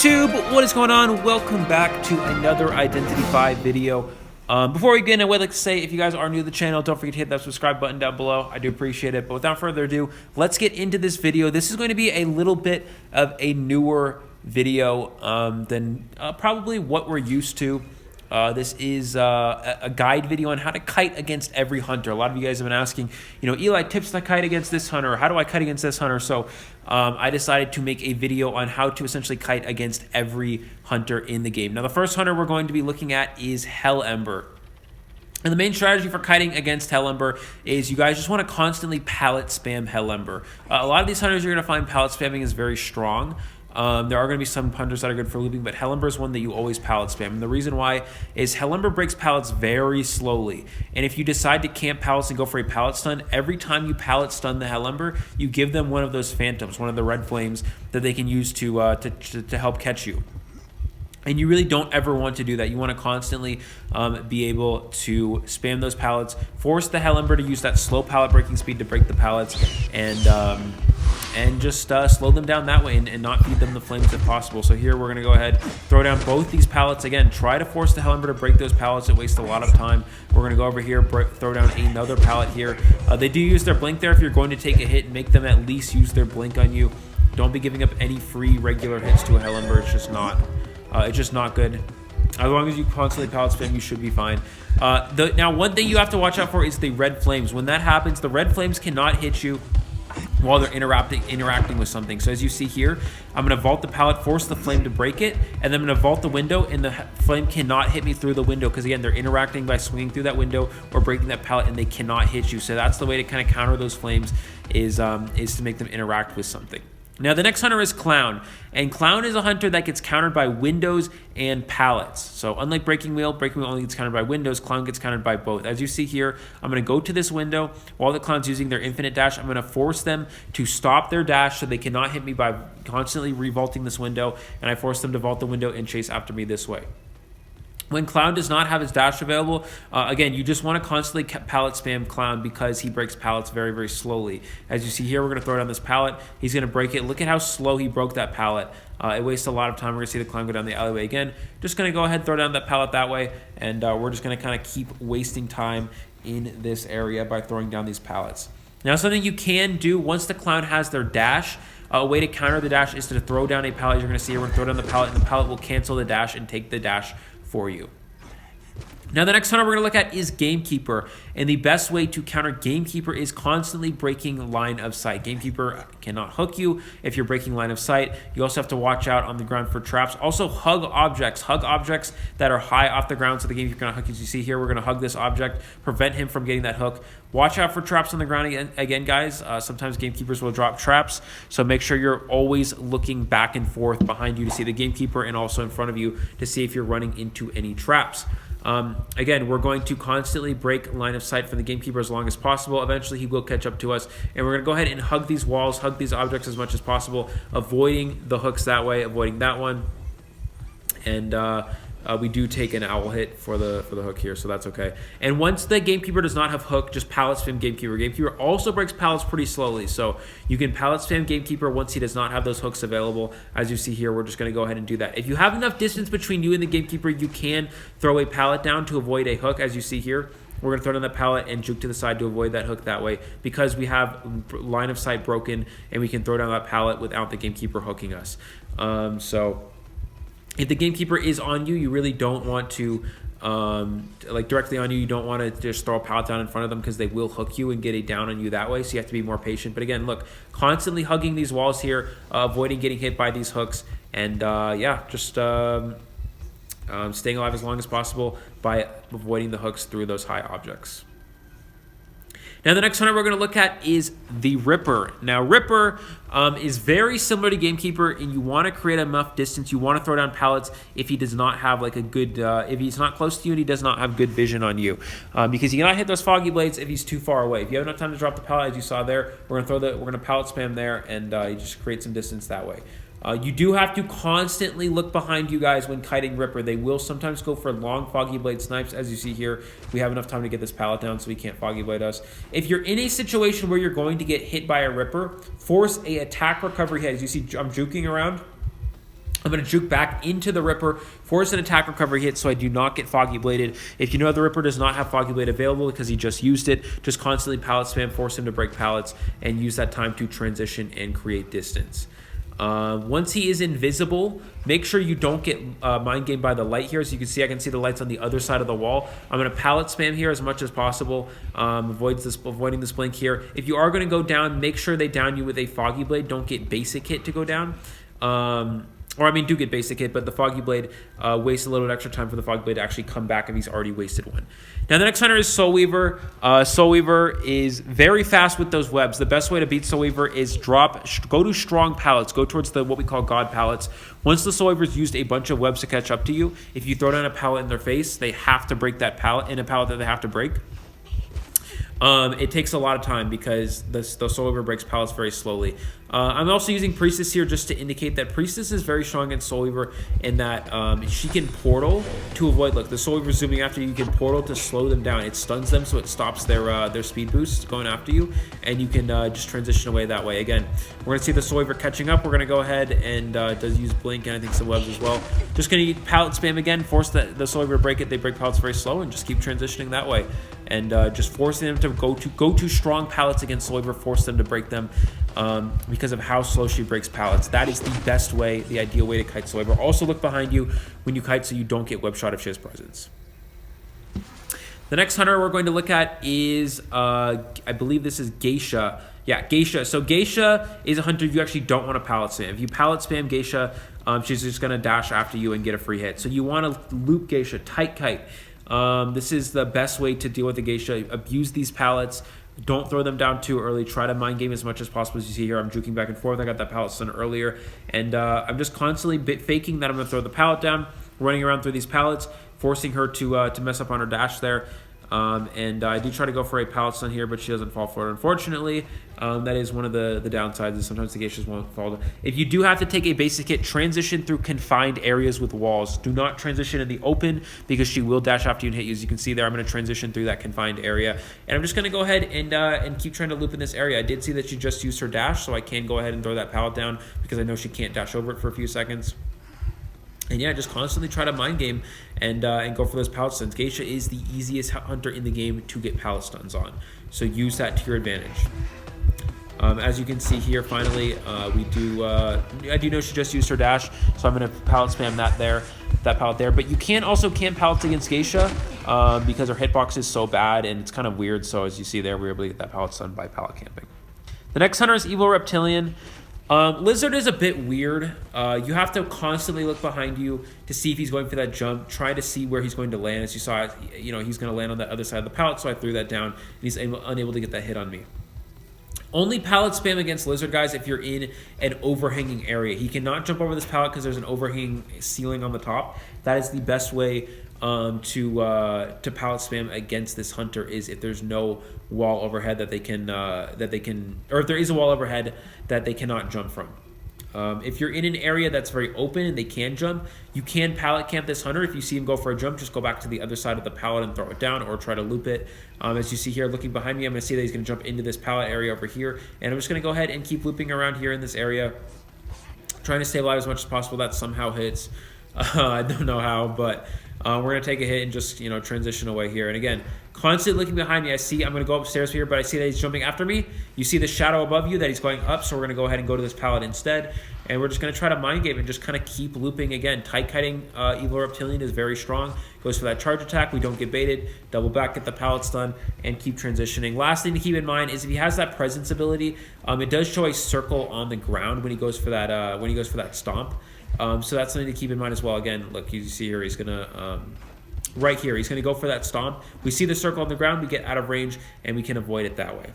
YouTube, what is going on? Welcome back to another Identity 5 video. Before we begin, I would like to say, if you guys are new to the channel, don't forget to hit that subscribe button down below. I do appreciate it. But without further ado, let's get into this video. This is going to be a little bit of a newer video than probably what we're used to. This is a guide video on how to kite against every hunter. A lot of you guys have been asking, you know, Eli, tips to kite against this hunter. How do I kite against this hunter? So I decided to make a video on how to essentially kite against every hunter in the game. Now, the first hunter we're going to be looking at is Ember. And the main strategy for kiting against Ember is you guys just want to constantly pallet spam Ember. A lot of these hunters you're going to find pallet spamming is very strong. There are going to be some hunters that are good for looping, but Ember is one that you always pallet spam. And the reason why is Ember breaks pallets very slowly. And if you decide to camp pallets and go for a pallet stun, every time you pallet stun the Ember, you give them one of those phantoms, one of the red flames that they can use to help catch you. And you really don't ever want to do that. You want to constantly be able to spam those pallets, force the Ember to use that slow pallet breaking speed to break the pallets, and just slow them down that way and not feed them the flames if possible. So here we're going to go ahead, throw down both these pallets. Again, try to force the Ember to break those pallets. It wastes a lot of time. We're going to go over here, throw down another pallet here. They do use their blink there. If you're going to take a hit, make them at least use their blink on you. Don't be giving up any free regular hits to a Ember. It's just not good. As long as you constantly pallet spam, you should be fine. Now, one thing you have to watch out for is the red flames. When that happens, the red flames cannot hit you while they're interacting with something. So as you see here, I'm going to vault the pallet, force the flame to break it, and then I'm going to vault the window, and the flame cannot hit me through the window because, again, they're interacting by swinging through that window or breaking that pallet, and they cannot hit you. So that's the way to kind of counter those flames is to make them interact with something. Now, the next hunter is Clown, and Clown is a hunter that gets countered by windows and pallets. So unlike Breaking Wheel only gets countered by windows, Clown gets countered by both. As you see here, I'm going to go to this window. While the Clown's using their infinite dash, I'm going to force them to stop their dash so they cannot hit me by constantly revolting this window, and I force them to vault the window and chase after me this way. When Clown does not have his dash available, again, you just want to constantly pallet spam Clown because he breaks pallets very, very slowly. As you see here, we're going to throw down this pallet. He's going to break it. Look at how slow he broke that pallet. It wastes a lot of time. We're going to see the Clown go down the alleyway again. Just going to go ahead and throw down that pallet that way, and we're just going to kind of keep wasting time in this area by throwing down these pallets. Now, something you can do once the Clown has their dash, a way to counter the dash is to throw down a pallet. You're going to see here, we're going to throw down the pallet, and the pallet will cancel the dash and take the dash for you. Now, the next hunter we're going to look at is Gamekeeper, and the best way to counter Gamekeeper is constantly breaking line of sight. Gamekeeper cannot hook you if you're breaking line of sight. You also have to watch out on the ground for traps. Also, hug objects that are high off the ground so the Gamekeeper cannot hook you. As you see here, we're going to hug this object, prevent him from getting that hook. Watch out for traps on the ground again, guys. Sometimes Gamekeepers will drop traps, so make sure you're always looking back and forth behind you to see the Gamekeeper and also in front of you to see if you're running into any traps. Again, we're going to constantly break line of sight for the Gamekeeper as long as possible. Eventually, he will catch up to us, and we're going to go ahead and hug these walls, hug these objects as much as possible, avoiding the hooks that way, avoiding that one, and we do take an owl hit for the hook here, so that's okay. And once the Gamekeeper does not have hook, just pallet spam Gamekeeper. Gamekeeper also breaks pallets pretty slowly, so you can pallet spam Gamekeeper once he does not have those hooks available. As you see here, we're just going to go ahead and do that. If you have enough distance between you and the Gamekeeper, you can throw a pallet down to avoid a hook. As you see here, we're going to throw down the pallet and juke to the side to avoid that hook that way because we have line of sight broken, and we can throw down that pallet without the Gamekeeper hooking us. So if the Gamekeeper is on you, you really don't want to, like directly on you, you don't want to just throw a pallet down in front of them because they will hook you and get a down on you that way. So you have to be more patient. But again, look, constantly hugging these walls here, avoiding getting hit by these hooks, and yeah, just staying alive as long as possible by avoiding the hooks through those high objects. Now, the next hunter we're going to look at is the Ripper. Now, Ripper is very similar to Gamekeeper, and you want to create enough distance. You want to throw down pallets if he does not have like a good, if he's not close to you and he does not have good vision on you, because you cannot hit those foggy blades if he's too far away. If you have enough time to drop the pallet, as you saw there, we're going to pallet spam there, and you just create some distance that way. You do have to constantly look behind you guys when kiting Ripper. They will sometimes go for long Foggy Blade snipes. As you see here, we have enough time to get this pallet down so he can't Foggy Blade us. If you're in a situation where you're going to get hit by a Ripper, force a attack recovery hit. As you see, I'm juking around. I'm going to juke back into the Ripper, force an attack recovery hit so I do not get Foggy Bladed. If you know the Ripper does not have Foggy Blade available because he just used it, just constantly pallet spam, force him to break pallets, and use that time to transition and create distance. Once he is invisible, make sure you don't get mind gamed by the light here. As you can see, I can see the lights on the other side of the wall. I'm going to pallet spam here as much as possible, avoiding this blink here. If you are going to go down, make sure they down you with a Foggy Blade. Don't get basic hit to go down. Or, I mean, do get basic hit, but the Foggy Blade wastes a little bit extra time for the Foggy Blade to actually come back if he's already wasted one. Now, the next hunter is Soul Weaver. Soul Weaver is very fast with those webs. The best way to beat Soul Weaver is go to strong pallets. Go towards what we call God pallets. Once the Soul Weaver's used a bunch of webs to catch up to you, if you throw down a pallet in their face, they have to break that pallet in a pallet that they have to break. It takes a lot of time because the Soul Weaver breaks pallets very slowly. I'm also using Priestess here just to indicate that Priestess is very strong against Soul Weaver in that she can portal to avoid, look, the Soul Weaver zooming after you, can portal to slow them down. It stuns them so it stops their speed boost going after you, and you can just transition away that way. Again, we're going to see the Soul Weaver catching up. We're going to go ahead and does use Blink and I think some webs as well. Just going to pallet spam again, force the Soul Weaver to break it. They break pallets very slow and just keep transitioning that way. And just forcing them to go to strong pallets against Soul Weaver, force them to break them because of how slow she breaks pallets. That is the best way, the ideal way to kite Soul Weaver. Also look behind you when you kite so you don't get web shot if she has presence. The next hunter we're going to look at is, I believe this is Geisha. Yeah, Geisha. So Geisha is a hunter you actually don't want to pallet spam. If you pallet spam Geisha, she's just going to dash after you and get a free hit. So you want to loop Geisha, tight kite. This is the best way to deal with the Geisha. Abuse these pallets. Don't throw them down too early. Try to mind game as much as possible. As you see here, I'm juking back and forth. I got that pallet stun earlier. And I'm just constantly faking that I'm going to throw the pallet down, running around through these pallets, forcing her to mess up on her dash there. And I do try to go for a pallet stun here, but she doesn't fall for it, unfortunately. That is one of the downsides, is sometimes the Geishas won't fall. If you do have to take a basic hit, transition through confined areas with walls. Do not transition in the open because she will dash after you and hit you. As you can see there, I'm going to transition through that confined area. And I'm just going to go ahead and keep trying to loop in this area. I did see that she just used her dash, so I can go ahead and throw that pallet down because I know she can't dash over it for a few seconds. And yeah, just constantly try to mind game and go for those pallet stuns. Geisha is the easiest hunter in the game to get pallet stuns on, so use that to your advantage. As you can see here, finally, I do know she just used her dash, so I'm going to pallet spam that pallet there. But you can also camp pallets against Geisha because her hitbox is so bad and it's kind of weird. So as you see there, we were able to get that pallet stun by pallet camping. The next hunter is Evil Reptilian. Lizard is a bit weird. You have to constantly look behind you to see if he's going for that jump. Try to see where he's going to land. As you saw, he's going to land on that other side of the pallet, so I threw that down, and he's unable to get that hit on me. Only pallet spam against Lizard, guys, if you're in an overhanging area. He cannot jump over this pallet because there's an overhanging ceiling on the top. That is the best way to pallet spam against this hunter, is if there's no wall overhead that they can or if there is a wall overhead that they cannot jump from. If you're in an area that's very open and they can jump, you can pallet camp this hunter. If you see him go for a jump, just go back to the other side of the pallet and throw it down, or try to loop it. As you see here, looking behind me, I'm going to see that he's going to jump into this pallet area over here, and I'm just going to go ahead and keep looping around here in this area, trying to stay alive as much as possible. That somehow hits. I don't know how, but we're going to take a hit and just, transition away here. And again, constantly looking behind me. I'm going to go upstairs here, but I see that he's jumping after me. You see the shadow above you that he's going up, so we're going to go ahead and go to this pallet instead. And we're just going to try to mind game and just kind of keep looping. Again, tight kiting Evil Reptilian is very strong. Goes for that charge attack. We don't get baited. Double back, get the pallet stun, and keep transitioning. Last thing to keep in mind is if he has that presence ability, it does show a circle on the ground when he goes for that stomp. So that's something to keep in mind as well. Again, look, you see here, he's going to, right here, he's going to go for that stomp. We see the circle on the ground, we get out of range, and we can avoid it that way.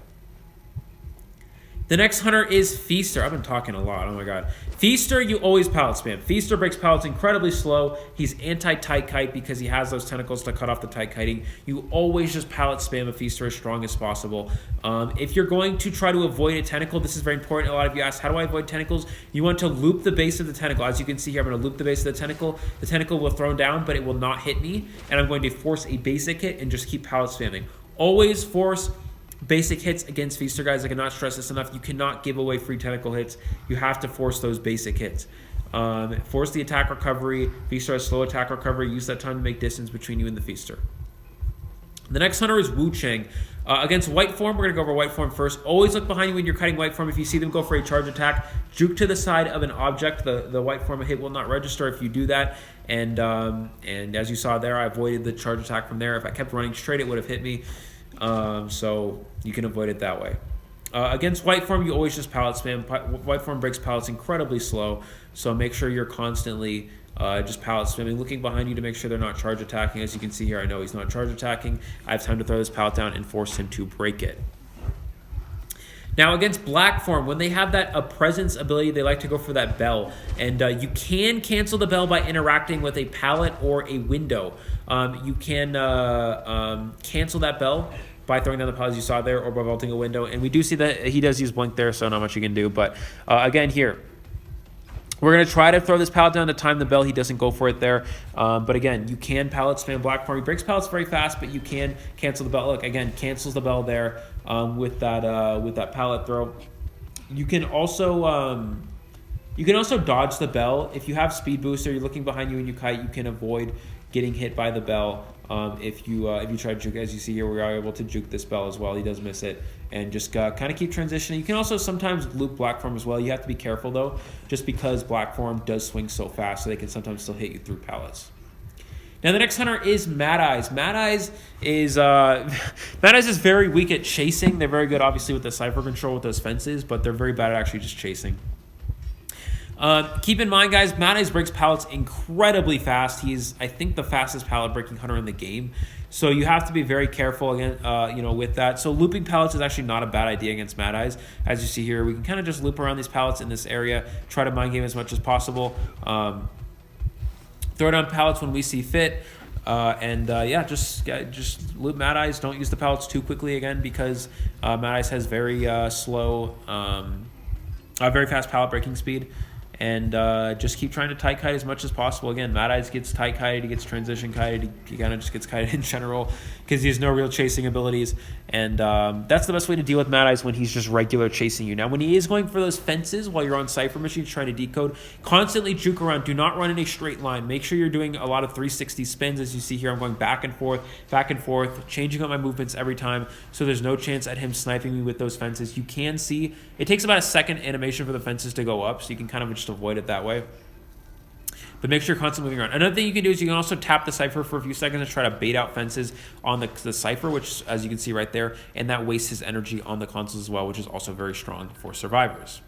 The next hunter is Feaster. I've been talking a lot. Oh my god. Feaster, you always pallet spam. Feaster breaks pallets incredibly slow. He's anti-tight kite because he has those tentacles to cut off the tight kiting. You always just pallet spam a Feaster as strong as possible. If you're going to try to avoid a tentacle, this is very important. A lot of you ask, how do I avoid tentacles? You want to loop the base of the tentacle. As you can see here, I'm going to loop the base of the tentacle. The tentacle will throw down, but it will not hit me. And I'm going to force a basic hit and just keep pallet spamming. Always force basic hits against Feaster, guys. I cannot stress this enough. You cannot give away free tentacle hits. You have to force those basic hits. Force the attack recovery. Feaster has slow attack recovery. Use that time to make distance between you and the Feaster. The next hunter is Wu Chang. Against white form, we're going to go over white form first. Always look behind you when you're kiting white form. If you see them go for a charge attack, juke to the side of an object. The white form hit will not register if you do that. And as you saw there, I avoided the charge attack from there. If I kept running straight, it would have hit me. So you can avoid it that way. Against white form, you always just pallet spam. White form breaks pallets incredibly slow, so make sure you're constantly just pallet spamming, looking behind you to make sure they're not charge attacking. As you can see here, I know he's not charge attacking. I have time to throw this pallet down and force him to break it. Now, against black form, when they have that presence ability, they like to go for that bell. And you can cancel the bell by interacting with a pallet or a window. You can cancel that bell by throwing down the pallets you saw there or by vaulting a window. And we do see that he does use blink there, so not much you can do. But again, here, we're going to try to throw this pallet down to time the bell. He doesn't go for it there. But again, you can pallet spam black form. He breaks pallets very fast, but you can cancel the bell. Look, again, cancels the bell there with that pallet throw. You can also dodge the bell. If you have speed booster, you're looking behind you and you kite, you can avoid getting hit by the bell. If you try to juke, as you see here, we are able to juke this bell as well. He does miss it, and just kind of keep transitioning. You can also sometimes loop black form as well. You have to be careful though, just because black form does swing so fast, so they can sometimes still hit you through pallets. Now the next hunter is Mad Eyes. Mad Eyes is very weak at chasing. They're very good, obviously, with the cipher control with those fences, but they're very bad at actually just chasing. Keep in mind, guys, Mad Eyes breaks pallets incredibly fast. He's, I think, the fastest pallet breaking hunter in the game. So you have to be very careful again, with that. So looping pallets is actually not a bad idea against Mad Eyes. As you see here, we can kind of just loop around these pallets in this area, try to mind game as much as possible. Throw down pallets when we see fit. Just loop Mad Eyes. Don't use the pallets too quickly again, because Mad Eyes has very very fast pallet breaking speed. And just keep trying to tight kite as much as possible. Again, Mad Eyes gets tight kited, he gets transition kited, he kind of just gets kited in general because he has no real chasing abilities. And that's the best way to deal with Mad Eyes when he's just regular chasing you. Now, when he is going for those fences while you're on Cypher Machines trying to decode, constantly juke around. Do not run in a straight line. Make sure you're doing a lot of 360 spins. As you see here, I'm going back and forth, changing up my movements every time, so there's no chance at him sniping me with those fences. You can see it takes about a second animation for the fences to go up, so you can kind of just avoid it that way. But make sure you're constantly moving around. Another thing you can do is you can also tap the Cypher for a few seconds and try to bait out fences on the Cypher, which, as you can see right there, and that wastes his energy on the consoles as well, which is also very strong for survivors.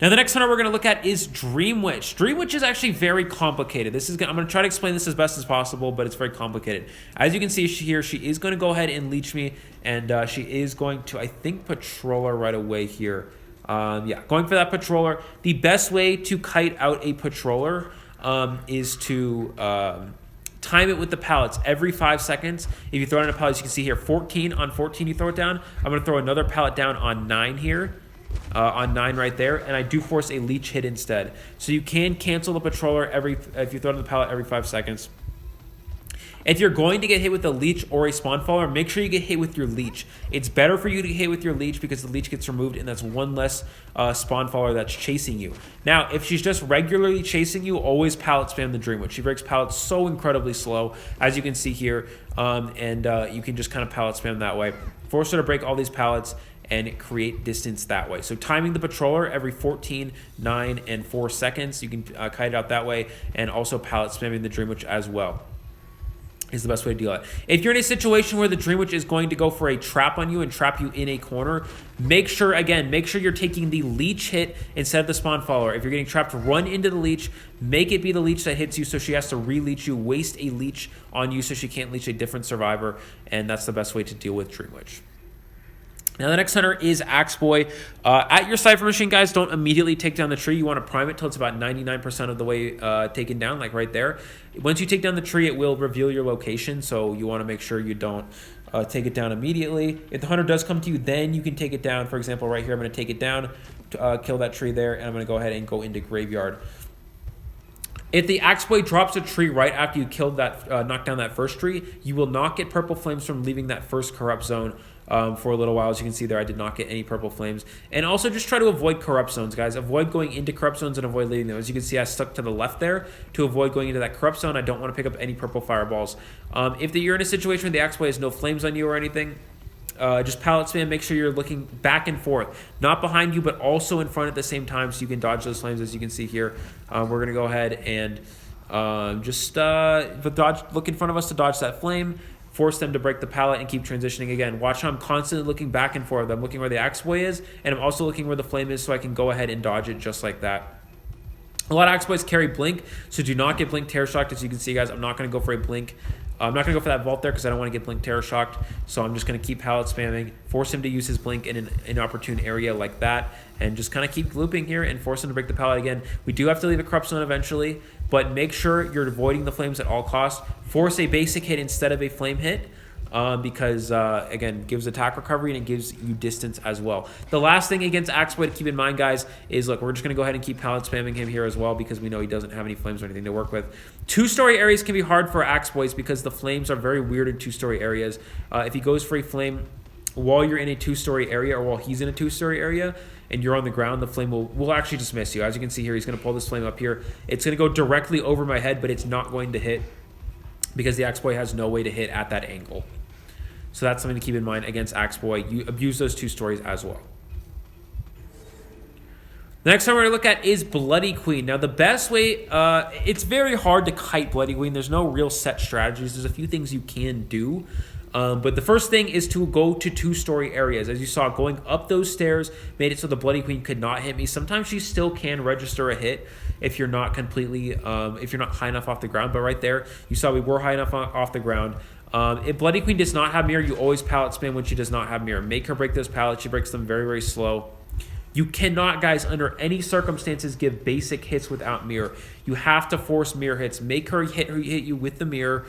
Now, the next hunter we're going to look at is Dreamwitch. Dreamwitch is actually very complicated. I'm going to try to explain this as best as possible, but it's very complicated. As you can see here, she is going to go ahead and leech me, and she is going to, I think, patroller right away here. Going for that patroller. The best way to kite out a patroller is to time it with the pallets every 5 seconds. If you throw it on a pallet, as you can see here, 14 on 14 you throw it down. I'm going to throw another pallet down on 9 here. On 9 right there, and I do force a leech hit instead. So you can cancel the patroller if you throw it on the pallet every 5 seconds. If you're going to get hit with a leech or a spawn follower, make sure you get hit with your leech. It's better for you to get hit with your leech because the leech gets removed, and that's one less spawn follower that's chasing you. Now, if she's just regularly chasing you, always pallet spam the Dreamwitch. She breaks pallets so incredibly slow, as you can see here, you can just kind of pallet spam that way. Force her to break all these pallets and create distance that way. So timing the patroller every 14, 9, and 4 seconds. You can kite it out that way, and also pallet spamming the Dreamwitch as well is the best way to deal with it. If you're in a situation where the Dreamwitch is going to go for a trap on you and trap you in a corner, make sure you're taking the leech hit instead of the spawn follower. If you're getting trapped, run into the leech, make it be the leech that hits you so she has to re-leech you, waste a leech on you so she can't leech a different survivor, and that's the best way to deal with Dreamwitch. Now, the next hunter is Axe Boy. At your Cypher Machine, guys, don't immediately take down the tree. You want to prime it till it's about 99% of the way taken down, like right there. Once you take down the tree, it will reveal your location, so you want to make sure you don't take it down immediately. If the hunter does come to you, then you can take it down. For example, right here, I'm going to take it down, to, kill that tree there, and I'm going to go ahead and go into Graveyard. If the axe blade drops a tree right after you killed that, knocked down that first tree, you will not get purple flames from leaving that first corrupt zone for a little while. As you can see there, I did not get any purple flames. And also just try to avoid corrupt zones, guys. Avoid going into corrupt zones and avoid leaving them. As you can see, I stuck to the left there to avoid going into that corrupt zone. I don't want to pick up any purple fireballs. If you're in a situation where the axe blade has no flames on you or anything, just pallet spam. Make sure you're looking back and forth, not behind you, but also in front at the same time, so you can dodge those flames. As you can see here, we're gonna go ahead and look in front of us to dodge that flame. Force them to break the pallet and keep transitioning again. Watch how I'm constantly looking back and forth. I'm looking where the axe boy is, and I'm also looking where the flame is, so I can go ahead and dodge it just like that. A lot of axe boys carry blink, so do not get blink terror shocked. As you can see, guys, I'm not going to go for a blink. I'm not going to go for that vault there because I don't want to get blink terror shocked. So I'm just going to keep pallet spamming, force him to use his blink in an inopportune area like that, and just kind of keep looping here and force him to break the pallet again. We do have to leave a corrupt zone eventually, but make sure you're avoiding the flames at all costs. Force a basic hit instead of a flame hit. Because, again, gives attack recovery and it gives you distance as well. The last thing against Axeboy to keep in mind, guys, is, look, we're just going to go ahead and keep pallet spamming him here as well because we know he doesn't have any flames or anything to work with. Two-story areas can be hard for Axeboys because the flames are very weird in two-story areas. If he goes for a flame while you're in a two-story area or while he's in a two-story area and you're on the ground, the flame will actually just miss you. As you can see here, he's going to pull this flame up here. It's going to go directly over my head, but it's not going to hit because the Axeboy has no way to hit at that angle. So that's something to keep in mind against Axeboy. You abuse those two stories as well. The next one we're going to look at is Bloody Queen. Now, the best way, it's very hard to kite Bloody Queen. There's no real set strategies. There's a few things you can do. But the first thing is to go to two-story areas. As you saw, going up those stairs made it so the Bloody Queen could not hit me. Sometimes she still can register a hit if you're not completely, if you're not high enough off the ground. But right there, you saw we were high enough off the ground. If Bloody Queen does not have mirror, you always pallet spam when she does not have mirror. Make her break those pallets. She breaks them very, very slow. You cannot, guys, under any circumstances, give basic hits without mirror. You have to force mirror hits. Make her hit you with the mirror.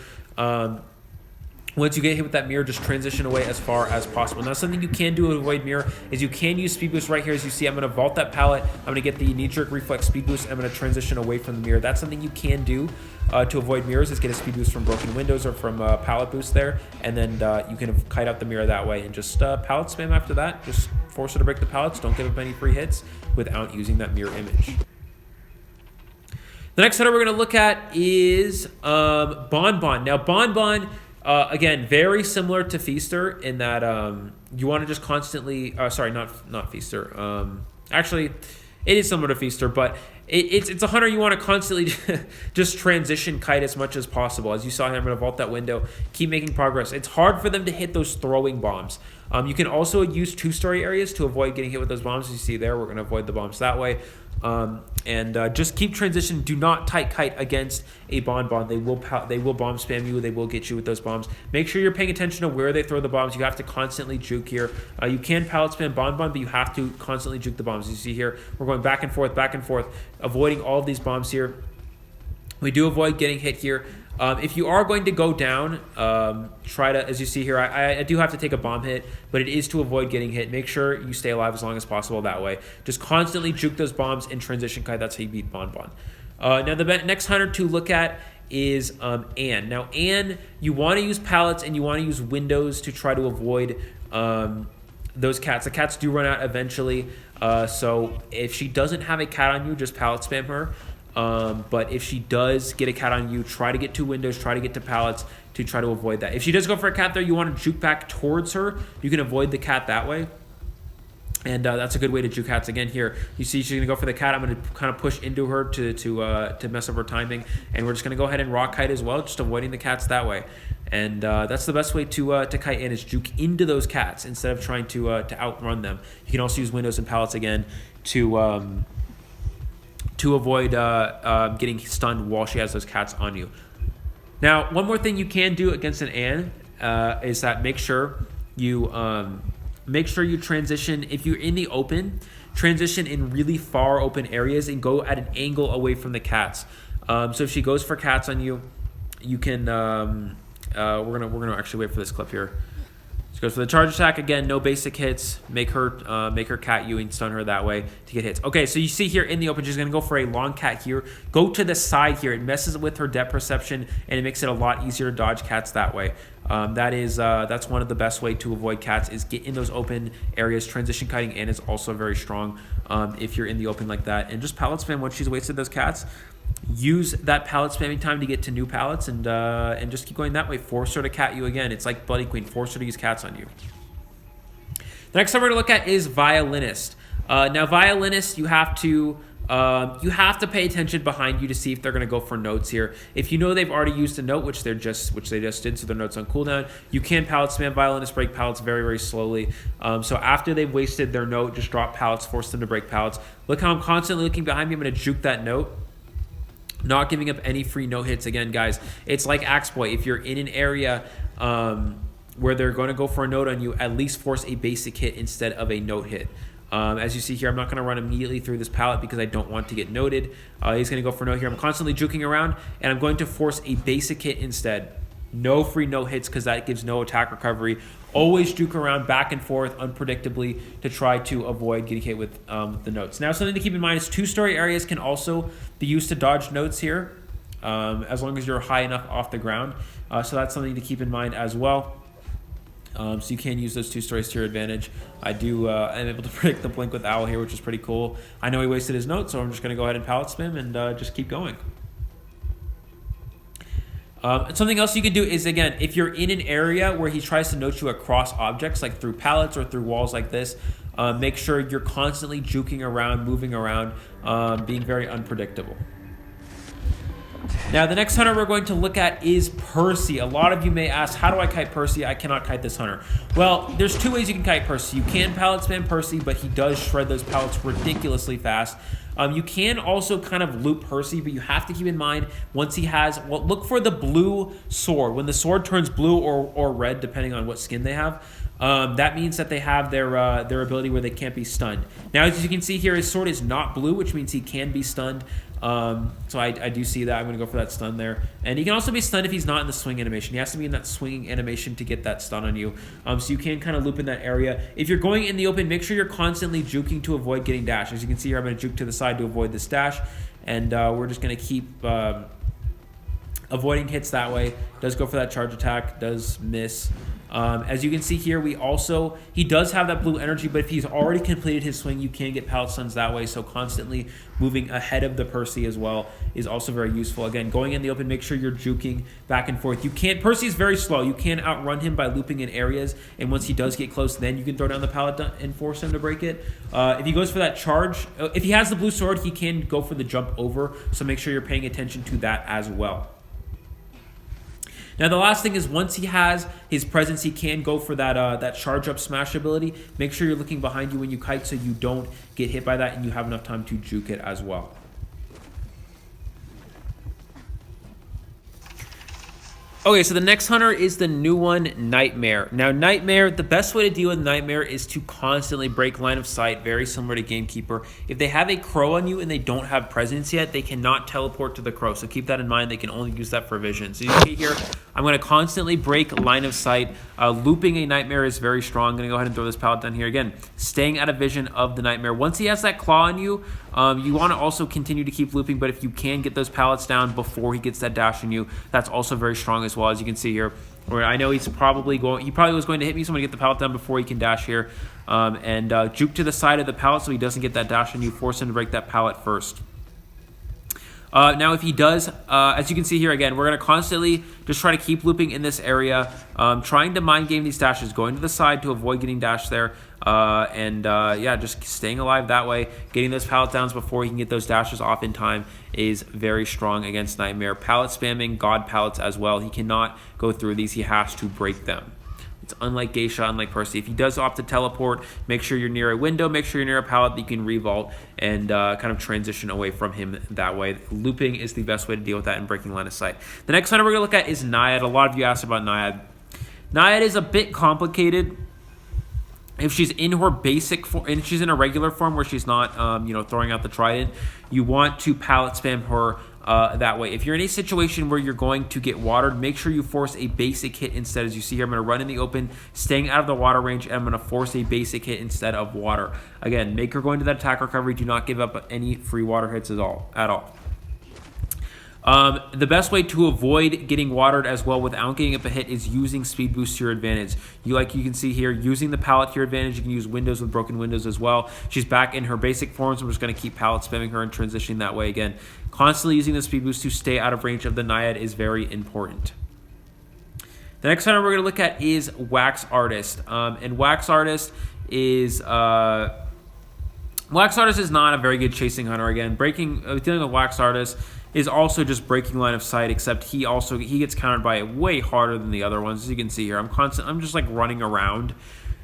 Once you get hit with that mirror, just transition away as far as possible. Now, something you can do to avoid mirror is you can use speed boost right here. As you see, I'm going to vault that pallet. I'm going to get the knee-jerk reflex speed boost. I'm going to transition away from the mirror. That's something you can do to avoid mirrors, is get a speed boost from broken windows or from pallet boost there. And then you can kite out the mirror that way and just pallet spam after that. Just force her to break the pallets. Don't give up any free hits without using that mirror image. The next setup we're going to look at is Bonbon. Now, Bonbon... again, very similar to Feaster in that you want to just constantly... sorry, not Feaster. Actually, it is similar to Feaster, but it's a hunter you want to constantly just transition kite as much as possible. As you saw here, I'm going to vault that window. Keep making progress. It's hard for them to hit those throwing bombs. You can also use two-story areas to avoid getting hit with those bombs. As you see there, we're going to avoid the bombs that way. Just keep transition. Do not tight kite against a Bonbon. They will bomb spam you. They will get you with those bombs. Make sure you're paying attention to where they throw the bombs. You have to constantly juke here. You can pallet spam Bonbon, but you have to constantly juke the bombs. As you see here, we're going back and forth, avoiding all of these bombs here. We do avoid getting hit here. If you are going to go down, try to, as you see here, I do have to take a bomb hit, but it is to avoid getting hit. Make sure you stay alive as long as possible that way. Just constantly juke those bombs and transition kite. That's how you beat Bonbon. Now, the next hunter to look at is Anne. Now, Anne, you want to use pallets and you want to use windows to try to avoid those cats. The cats do run out eventually, so if she doesn't have a cat on you, just pallet spam her. But if she does get a cat on you, try to get to windows, try to get to pallets to try to avoid that. If she does go for a cat there, you want to juke back towards her. You can avoid the cat that way. And that's a good way to juke cats. Again, here, you see she's going to go for the cat. I'm going to kind of push into her to mess up her timing. And we're just going to go ahead and rock kite as well, just avoiding the cats that way. And that's the best way to kite in, is juke into those cats instead of trying to outrun them. You can also use windows and pallets again to avoid getting stunned while she has those cats on you. Now, one more thing you can do against an Anne is that make sure you transition. If you're in the open, transition in really far open areas and go at an angle away from the cats. So if she goes for cats on you, you can. We're gonna actually wait for this clip here. So goes for the charge attack again. No basic hits. Make her cat you and stun her that way to get hits. Okay, so you see here in the open, she's gonna go for a long cat here. Go to the side here. It messes with her depth perception and it makes it a lot easier to dodge cats that way. That's one of the best way to avoid cats is get in those open areas. Transition kiting in is also very strong if you're in the open like that. And just pallet spam once she's wasted those cats. Use that pallet spamming time to get to new pallets and just keep going that way. Force her to cat you again. It's like Bloody Queen. Force her to use cats on you. The next one we're going to look at is Violinist. Now, Violinist, you have to pay attention behind you to see if they're going to go for notes here. If you know they've already used a note, which they just did, so their note's on cooldown, you can pallet spam Violinist, break pallets very, very slowly. So after they've wasted their note, just drop pallets, force them to break pallets. Look how I'm constantly looking behind me. I'm going to juke that note. Not giving up any free no hits. Again, guys, it's like Axploit. If you're in an area where they're going to go for a note on you, at least force a basic hit instead of a note hit. As you see here, I'm not going to run immediately through this pallet because I don't want to get noted. He's going to go for no here. I'm constantly juking around, and I'm going to force a basic hit instead. No free no hits because that gives no attack recovery. Always juke around back and forth unpredictably to try to avoid getting hit with the notes. Now, something to keep in mind is two-story areas can also be used to dodge notes here as long as you're high enough off the ground. So that's something to keep in mind as well. So you can use those two stories to your advantage. I'm able to predict the blink with Owl here, which is pretty cool. I know he wasted his note, so I'm just going to go ahead and pallet spam and just keep going. Something else you can do is, again, if you're in an area where he tries to note you across objects, like through pallets or through walls like this, make sure you're constantly juking around, moving around, being very unpredictable. Now, the next hunter we're going to look at is Percy. A lot of you may ask, how do I kite Percy? I cannot kite this hunter. Well, there's two ways you can kite Percy. You can pallet spam Percy, but he does shred those pallets ridiculously fast. You can also kind of loop Percy, but you have to keep in mind once he has, well, look for the blue sword. When the sword turns blue or red, depending on what skin they have, that means that they have their ability where they can't be stunned. Now, as you can see here, his sword is not blue, which means he can be stunned. So I do see that. I'm going to go for that stun there. And he can also be stunned if he's not in the swing animation. He has to be in that swinging animation to get that stun on you. So you can kind of loop in that area. If you're going in the open, make sure you're constantly juking to avoid getting dashed. As you can see here, I'm going to juke to the side to avoid this dash. And we're just going to keep avoiding hits that way. Does go for that charge attack. Does miss. As you can see here, he does have that blue energy, but if he's already completed his swing, you can get pallet stuns that way. So constantly moving ahead of the Percy as well is also very useful. Again, going in the open, make sure you're juking back and forth. Percy's very slow. You can outrun him by looping in areas, and once he does get close, then you can throw down the pallet and force him to break it. If he goes for that charge, if he has the blue sword, he can go for the jump over, so make sure you're paying attention to that as well. Now, the last thing is once he has his presence, he can go for that charge up smash ability. Make sure you're looking behind you when you kite so you don't get hit by that and you have enough time to juke it as well. Okay, so the next hunter is the new one, Nightmare. Now, Nightmare, the best way to deal with Nightmare is to constantly break line of sight, very similar to Gamekeeper. If they have a crow on you and they don't have presence yet, they cannot teleport to the crow. So keep that in mind. They can only use that for vision. So you see here, I'm going to constantly break line of sight. Looping a Nightmare is very strong. I'm going to go ahead and throw this pallet down here. Again, staying out of vision of the Nightmare. Once he has that claw on you, you want to also continue to keep looping, but if you can get those pallets down before he gets that dash on you, that's also very strong as well. As you can see here, where I know he probably was going to hit me, so I'm going to get the pallet down before he can dash here, and juke to the side of the pallet so he doesn't get that dash on you. Force him to break that pallet first. Now, if he does, as you can see here, again, we're going to constantly just try to keep looping in this area, trying to mind game these dashes, going to the side to avoid getting dashed there, yeah, just staying alive that way. Getting those pallet downs before he can get those dashes off in time is very strong against Nightmare. Pallet spamming, God pallets as well. He cannot go through these. He has to break them. It's unlike Geisha, unlike Percy. If he does opt to teleport, make sure you're near a window, make sure you're near a pallet that you can revault and kind of transition away from him that way. Looping is the best way to deal with that and breaking line of sight. The next hunter we're going to look at is Naiad. A lot of you asked about Naiad. Naiad is a bit complicated. If she's in her basic form, and she's in a regular form where she's not, throwing out the trident, you want to pallet spam her that way. If you're in a situation where you're going to get watered, make sure you force a basic hit instead. As you see here, I'm going to run in the open, staying out of the water range, and I'm going to force a basic hit instead of water. Again, make her go into that attack recovery. Do not give up any free water hits at all. The best way to avoid getting watered as well without getting up a hit is using speed boost to your advantage. You can see here, using the pallet to your advantage. You can use windows with broken windows as well. She's back in her basic form, so I'm just going to keep pallet spamming her and transitioning that way again. Constantly using the speed boost to stay out of range of the Naiad is very important. The next item we're going to look at is Wax Artist. And Wax Artist is not a very good chasing hunter. Again, dealing with Wax Artist is also just breaking line of sight, except he gets countered by it way harder than the other ones. As you can see here, I'm just like running around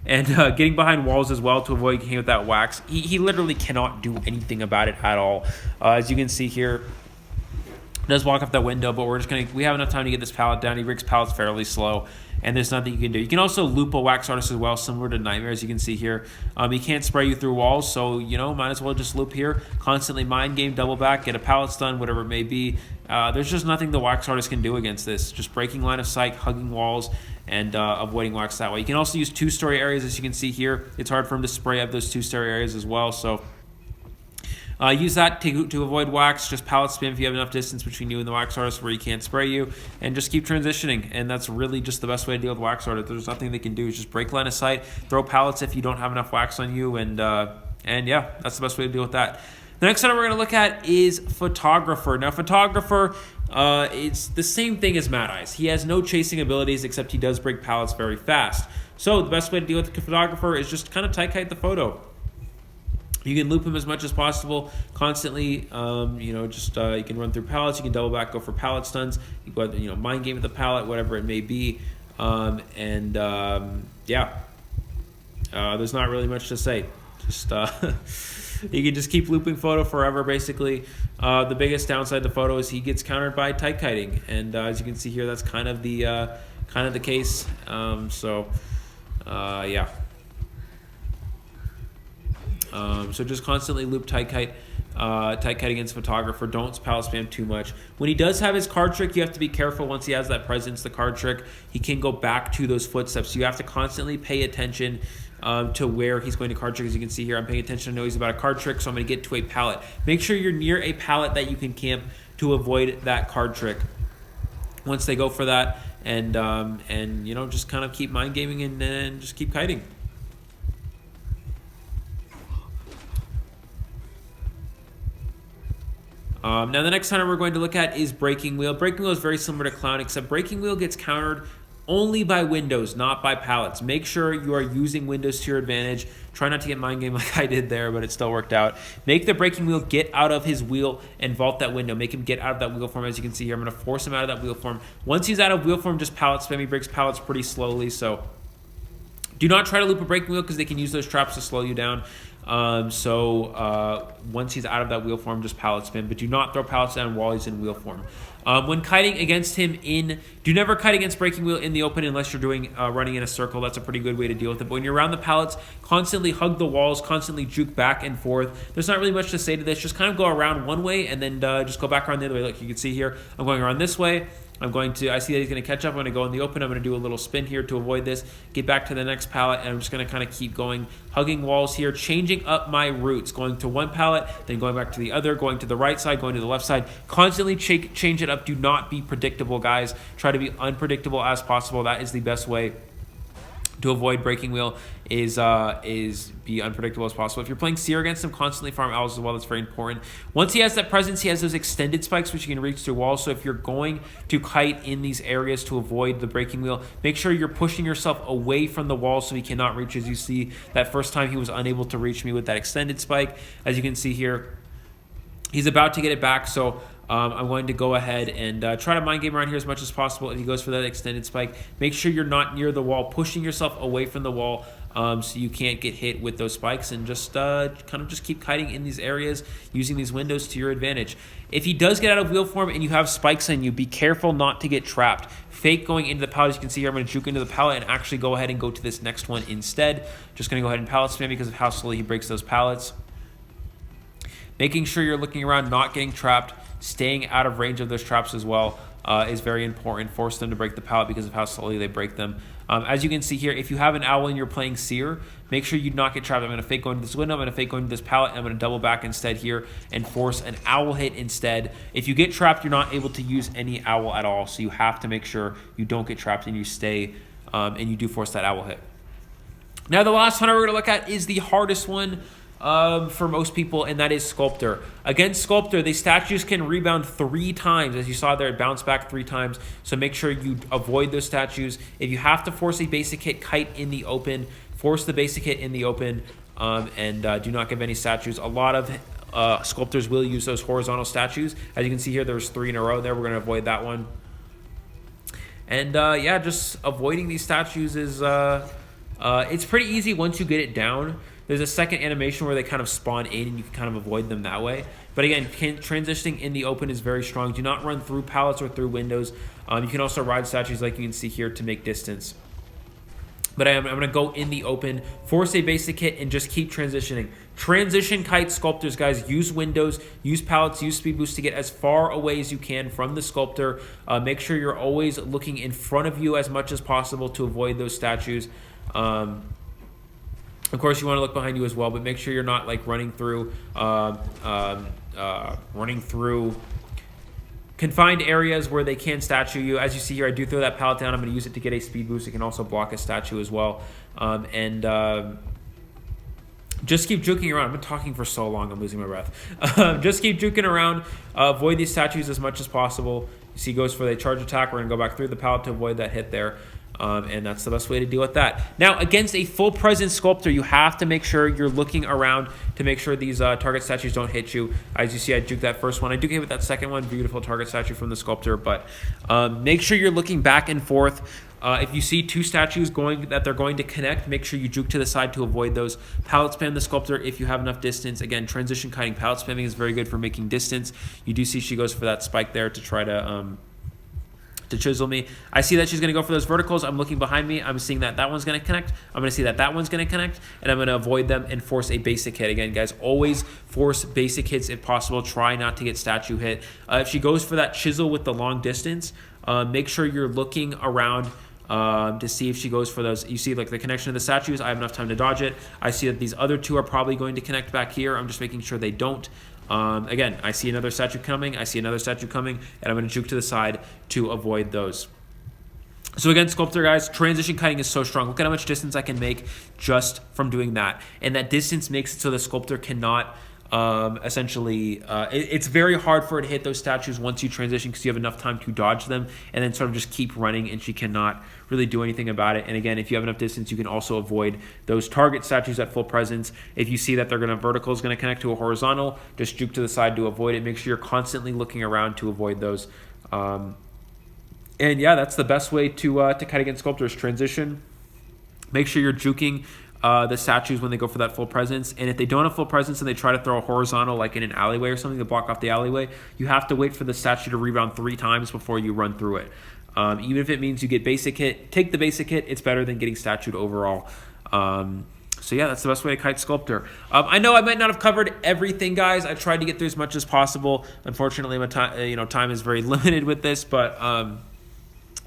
and getting behind walls as well to avoid getting hit with that wax. He literally cannot do anything about it at all. As you can see here, does walk up that window, but we have enough time to get this pallet down. He rigs pallets fairly slow, and there's nothing you can do. You can also loop a Wax Artist as well, similar to Nightmare, as you can see here. He can't spray you through walls, so might as well just loop here. Constantly mind game, double back, get a pallet stun, whatever it may be. There's just nothing the Wax Artist can do against this. Just breaking line of sight, hugging walls, and avoiding wax that way. You can also use two-story areas, as you can see here. It's hard for him to spray up those two-story areas as well, so use that to avoid wax. Just pallet spam if you have enough distance between you and the Wax Artist where he can't spray you, and just keep transitioning. And that's really just the best way to deal with Wax Artist. There's nothing they can do. It's just break line of sight, throw pallets if you don't have enough wax on you, and yeah, that's the best way to deal with that. The next item we're going to look at is Photographer. Now, Photographer, it's the same thing as Mad Eyes. He has no chasing abilities, except he does break pallets very fast. So the best way to deal with the Photographer is just kind of tight kite the photo. You can loop him as much as possible, constantly. You can run through pallets. You can double back, go for pallet stuns. You go, mind game with the pallet, whatever it may be. Yeah. There's not really much to say. Just you can just keep looping photo forever, basically. The biggest downside to photo is he gets countered by tight kiting, and as you can see here, that's kind of the case. Yeah. So just constantly loop tight kite against Photographer. Don't pallet spam too much. When he does have his card trick, you have to be careful. Once he has that presence, the card trick, he can go back to those footsteps. So you have to constantly pay attention to where he's going to card trick. As you can see here, I'm paying attention. I know he's about a card trick, so I'm going to get to a pallet. Make sure you're near a pallet that you can camp to avoid that card trick once they go for that. And just kind of keep mind gaming and just keep kiting. Now the next item we're going to look at is Breaking Wheel. Breaking Wheel is very similar to Clown, except Breaking Wheel gets countered only by windows, not by pallets. Make sure you are using windows to your advantage. Try not to get mind game like I did there, but it still worked out. Make the Breaking Wheel get out of his wheel and vault that window. Make him get out of that wheel form. As you can see here, I'm going to force him out of that wheel form. Once he's out of wheel form, just pallet spam. He breaks pallets pretty slowly, so do not try to loop a Breaking Wheel because they can use those traps to slow you down. Once he's out of that wheel form, just pallet spin, but do not throw pallets down while he's in wheel form. When kiting against him do never kite against Breaking Wheel in the open unless you're doing running in a circle. That's a pretty good way to deal with it. But when you're around the pallets, constantly hug the walls, constantly juke back and forth. There's not really much to say to this. Just kind of go around one way and then just go back around the other way. Look, you can see here, I'm going around this way. I see that he's going to catch up. I'm going to go in the open. I'm going to do a little spin here to avoid this. Get back to the next pallet, and I'm just going to kind of keep going, hugging walls here, changing up my routes, going to one pallet, then going back to the other, going to the right side, going to the left side. Constantly change it up. Do not be predictable, guys. Try to be unpredictable as possible. That is the best way to avoid Breaking Wheel is be unpredictable as possible. If you're playing Seer against him, constantly farm owls as well. That's very important. Once he has that presence, he has those extended spikes which you can reach through walls. So if you're going to kite in these areas to avoid the Breaking Wheel, make sure you're pushing yourself away from the wall so he cannot reach. As you see, that first time he was unable to reach me with that extended spike. As you can see here, he's about to get it back, so I'm going to go ahead and try to mind game around here as much as possible. If he goes for that extended spike, make sure you're not near the wall, pushing yourself away from the wall so you can't get hit with those spikes, and just kind of just keep kiting in these areas, using these windows to your advantage. If he does get out of wheel form and you have spikes on you, be careful not to get trapped. Fake going into the pallet. As you can see here, I'm going to juke into the pallet and actually go ahead and go to this next one instead. Just going to go ahead and pallet spam because of how slowly he breaks those pallets. Making sure you're looking around, not getting trapped. staying out of range of those traps as well is very important. Force them to break the pallet because of how slowly they break them. As you can see here, if you have an owl and you're playing Seer, make sure you not get trapped. I'm going to fake going to this window. I'm going to fake going to this pallet. I'm going to double back instead here and force an owl hit instead. If you get trapped, you're not able to use any owl at all. So you have to make sure you don't get trapped and you stay and you do force that owl hit. Now, the last hunter we're going to look at is the hardest one for most people, and that is Sculptor. Against Sculptor, the statues can rebound 3 times. As you saw there, it bounced back 3 times, so make sure you avoid those statues. If you have to force a basic hit Kite in the open, force the basic hit in the open, and do not give any statues. A lot of Sculptors will use those horizontal statues. As you can see here, there's 3 in a row there. We're going to avoid that one. And yeah, just avoiding these statues is it's pretty easy once you get it down. There's a second animation where they kind of spawn in and you can kind of avoid them that way. But again, transitioning in the open is very strong. Do not run through pallets or through windows. You can also ride statues like you can see here to make distance. But I'm going to go in the open, force a basic hit, and just keep transitioning. Transition Kite Sculptors, guys. Use windows, use pallets, use speed boost to get as far away as you can from the Sculptor. Make sure you're always looking in front of you as much as possible to avoid those statues. Of course, you want to look behind you as well, but make sure you're not like running through confined areas where they can statue you. As you see here, I do throw that pallet down. I'm going to use it to get a speed boost. It can also block a statue as well. Just keep juking around. I've been talking for so long, I'm losing my breath. Just keep juking around. Avoid these statues as much as possible. You see, goes for the charge attack. We're going to go back through the pallet to avoid that hit there. And that's the best way to deal with that. Now, against a full presence Sculptor, you have to make sure you're looking around to make sure these target statues don't hit you. As you see, I juked that first one. I do hit with that second one. Beautiful target statue from the Sculptor. But make sure you're looking back and forth. If you see 2 statues that they're going to connect, make sure you juke to the side to avoid those. Pallet spam the Sculptor if you have enough distance. Again, transition kiting pallet spamming is very good for making distance. You do see she goes for that spike there to try to chisel me. I see that she's going to go for those verticals. I'm looking behind me. I'm seeing that one's going to connect. I'm going to see that one's going to connect, and I'm going to avoid them and force a basic hit. Again, guys, always force basic hits if possible. Try not to get statue hit. If she goes for that chisel with the long distance, make sure you're looking around to see if she goes for those. You see like the connection of the statues. I have enough time to dodge it. I see that these other 2 are probably going to connect back here. I'm just making sure they don't. Again, I see another statue coming. I see another statue coming, and I'm going to juke to the side to avoid those. So again, Sculptor, guys, transition kiting is so strong. Look at how much distance I can make just from doing that. And that distance makes it so the Sculptor cannot it's very hard for her to hit those statues once you transition because you have enough time to dodge them and then sort of just keep running, and she cannot really do anything about it. And again, if you have enough distance, you can also avoid those target statues at full presence. If you see that they're going to vertical is going to connect to a horizontal, just juke to the side to avoid it. Make sure you're constantly looking around to avoid those. And yeah, that's the best way to kite against Sculptors. Transition. Make sure you're juking the statues when they go for that full presence. And if they don't have full presence and they try to throw a horizontal like in an alleyway or something to block off the alleyway, you have to wait for the statue to rebound 3 times before you run through it. Even if it means you get basic hit, take the basic hit. It's better than getting statued overall. So yeah, that's the best way to kite Sculptor. I know I might not have covered everything, guys. I tried to get through as much as possible. Unfortunately, my time is very limited with this, but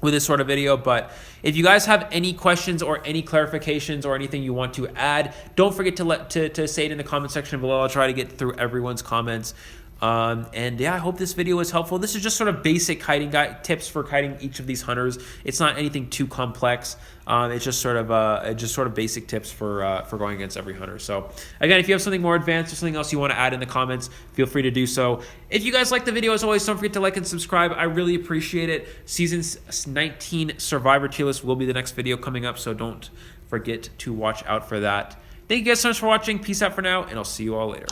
with this sort of video. But if you guys have any questions or any clarifications or anything you want to add, don't forget to say it in the comment section below. I'll try to get through everyone's comments. And yeah, I hope this video was helpful. This is just sort of basic kiting tips for kiting each of these hunters. It's not anything too complex. It's just sort of basic tips for going against every hunter. So again, if you have something more advanced or something else you want to add in the comments, feel free to do so. If you guys like the video, as always, don't forget to like and subscribe. I really appreciate it. Season 19 Survivor tier list will be the next video coming up, so don't forget to watch out for that. Thank you guys so much for watching. Peace out for now, and I'll see you all later.